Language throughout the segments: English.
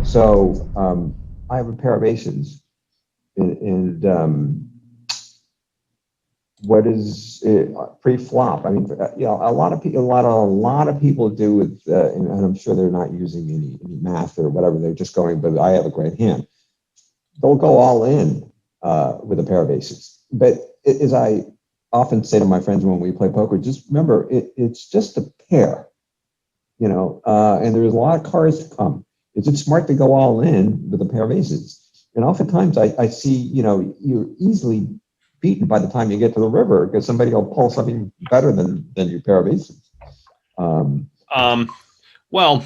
So I have a pair of aces, and what is it, pre-flop? I mean, a lot of people, a lot of people do with, and I'm sure they're not using any math or whatever. They're just going, but I have a great hand. They'll go all in with a pair of aces. But as I often say to my friends when we play poker, just remember, it's just a pair, and there's a lot of cards to come. Is it smart to go all in with a pair of aces? And oftentimes I see, you're easily beaten by the time you get to the river because somebody will pull something better than your pair of aces. Well,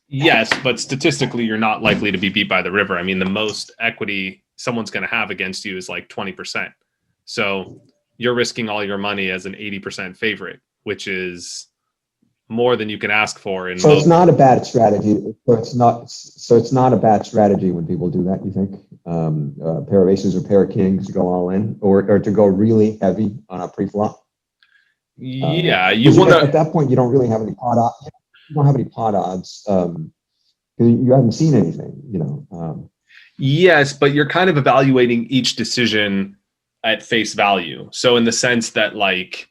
yes, but statistically, you're not likely to be beat by the river. I mean, the most equity someone's going to have against you is like 20%. So you're risking all your money as an 80% favorite, which is more than you can ask for. So it's not a bad strategy. So it's not a bad strategy when people do that, you think? A pair of aces or pair of kings to go all in, or to go really heavy on a pre-flop? Yeah, you want to. At that point, you don't really have any pot odds. You don't have any pot odds. You haven't seen anything, Yes, but you're kind of evaluating each decision at face value. So in the sense that, like,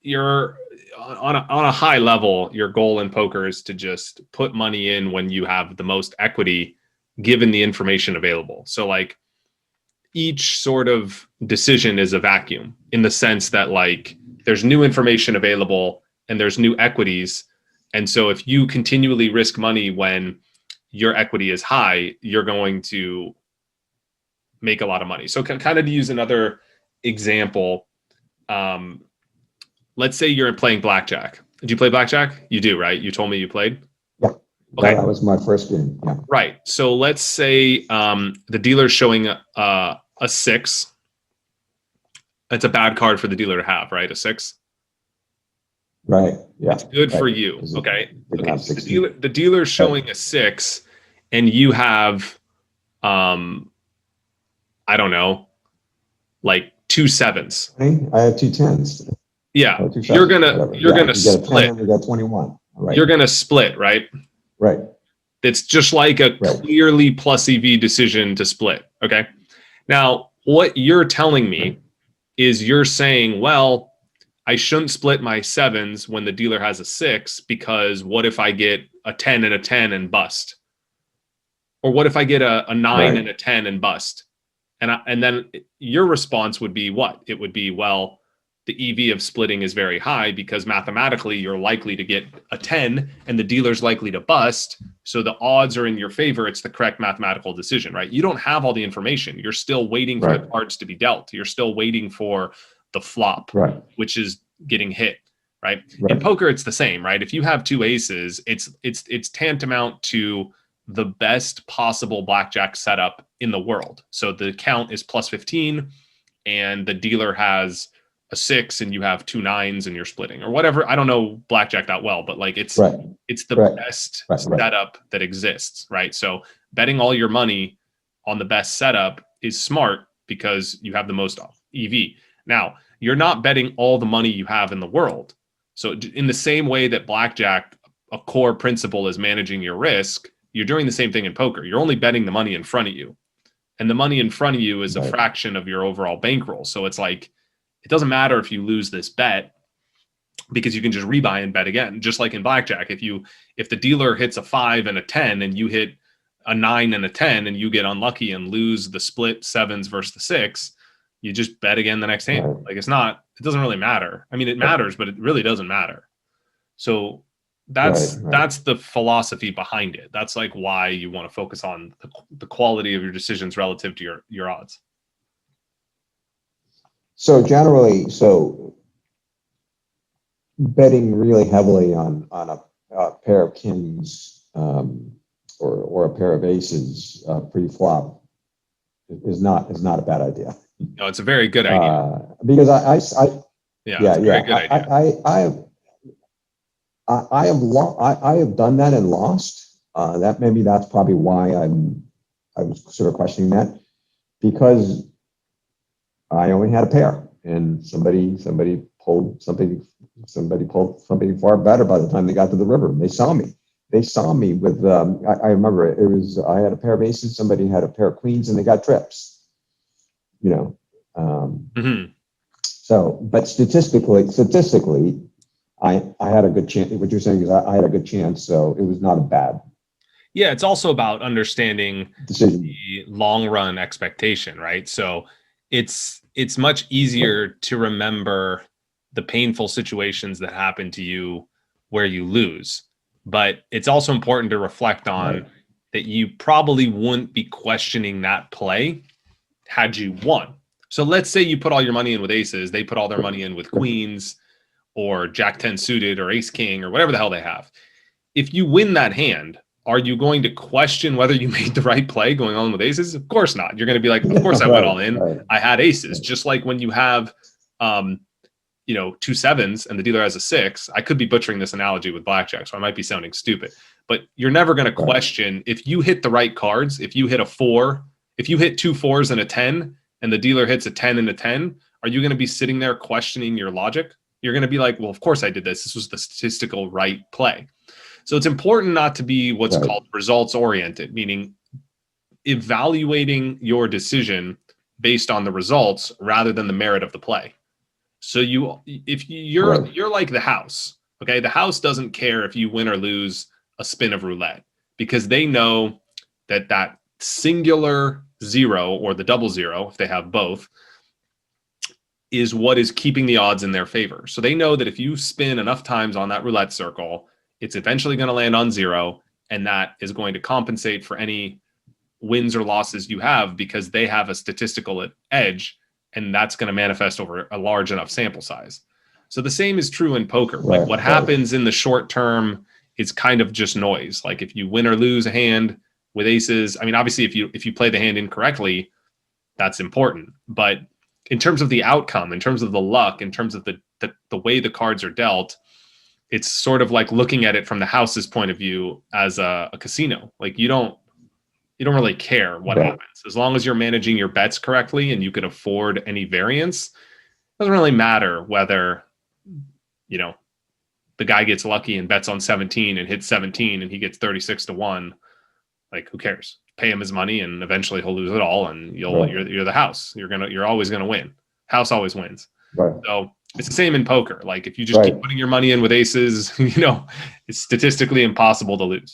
you're on a high level, your goal in poker is to just put money in when you have the most equity given the information available. So like each sort of decision is a vacuum in the sense that, like, there's new information available and there's new equities. And so if you continually risk money when your equity is high, you're going to make a lot of money. So kind of to use another example, let's say you're playing blackjack. Did you play blackjack? You do, right? You told me you played? Yeah. Okay. That was my first game. Yeah. Right. So let's say the dealer's showing a 6. That's a bad card for the dealer to have, right? A 6. Right. Yeah. It's good for you. Okay. Okay. So the dealer's showing a 6, and you have, I don't know, like 2 7s. I have 2 10s. Yeah. You're gonna split. You got 21. Right. You're gonna split, right? Right. It's just like a clearly plus EV decision to split. Okay. Now, what you're telling me is you're saying, well, I shouldn't split my 7s when the dealer has a 6, because what if I get a 10 and a 10 and bust? Or what if I get a 9 and a 10 and bust? And then your response would be what? It would be, well, the EV of splitting is very high because mathematically you're likely to get a 10 and the dealer's likely to bust. So the odds are in your favor. It's the correct mathematical decision, right? You don't have all the information. You're still waiting for the cards to be dealt. You're still waiting for the flop, which is getting hit, right? In poker, it's the same, right? If you have 2 aces, it's tantamount to the best possible blackjack setup in the world. So the count is plus 15 and the dealer has a 6 and you have 2 9s and you're splitting or whatever. I don't know blackjack that well, but like it's the best setup that exists, right? So betting all your money on the best setup is smart because you have the most EV. Now, you're not betting all the money you have in the world. So in the same way that blackjack, a core principle is managing your risk, you're doing the same thing in poker. You're only betting the money in front of you. And the money in front of you is a fraction of your overall bankroll. So it's like, it doesn't matter if you lose this bet because you can just rebuy and bet again. Just like in blackjack, if the dealer hits a 5 and a 10 and you hit a 9 and a 10 and you get unlucky and lose the split 7s versus the 6, you just bet again the next hand. Like it doesn't really matter. I mean, it matters, but it really doesn't matter. So that's the philosophy behind it. That's like why you want to focus on the quality of your decisions relative to your odds. So generally, betting really heavily on a pair of kings or a pair of aces pre-flop is not a bad idea. No, it's a very good idea. Because I have done that and lost. That's probably why I was sort of questioning that, because I only had a pair, and somebody pulled something far better by the time they got to the river. They saw me, they saw me with, I remember it was, I had a pair of aces, somebody had a pair of queens, and they got trips, you know. So, but statistically, I had a good chance. What you're saying is I had a good chance, so it was not a bad. Yeah, it's also about understanding decision. The long run expectation, right? So it's much easier to remember the painful situations that happen to you where you lose. But it's also important to reflect on that you probably wouldn't be questioning that play had you won. So let's say you put all your money in with aces, they put all their money in with queens or Jack 10 suited or ace king or whatever the hell they have. If you win that hand, are you going to question whether you made the right play going on with aces? Of course not. You're going to be like, of course I went all in. I had aces. Just like when you have, you know, 2 7s and the dealer has a 6. I could be butchering this analogy with blackjack, so I might be sounding stupid. But you're never going to question if you hit the right cards. If you hit a 4, if you hit 2 4s and a 10, and the dealer hits a 10 and a 10, are you going to be sitting there questioning your logic? You're going to be like, well, of course I did this. This was the statistical right play. So it's important not to be what's called results oriented, meaning evaluating your decision based on the results rather than the merit of the play. So if you're like the house, okay? The house doesn't care if you win or lose a spin of roulette because they know that singular 0 or the double 0, if they have both, is what is keeping the odds in their favor. So they know that if you spin enough times on that roulette circle, it's eventually going to land on 0, and that is going to compensate for any wins or losses you have because they have a statistical edge, and that's going to manifest over a large enough sample size. So the same is true in poker. Like what happens in the short term is kind of just noise. Like if you win or lose a hand with aces, I mean, obviously if you play the hand incorrectly, that's important. But in terms of the outcome, in terms of the luck, in terms of the way the cards are dealt, it's sort of like looking at it from the house's point of view as a casino. Like you don't really care what happens. As long as you're managing your bets correctly and you can afford any variance, it doesn't really matter whether, you know, the guy gets lucky and bets on 17 and hits 17 and he gets 36-1. Like, who cares? Pay him his money and eventually he'll lose it all and you're the house. You're always gonna win. House always wins. So it's the same in poker. Like if you just keep putting your money in with aces, you know, it's statistically impossible to lose.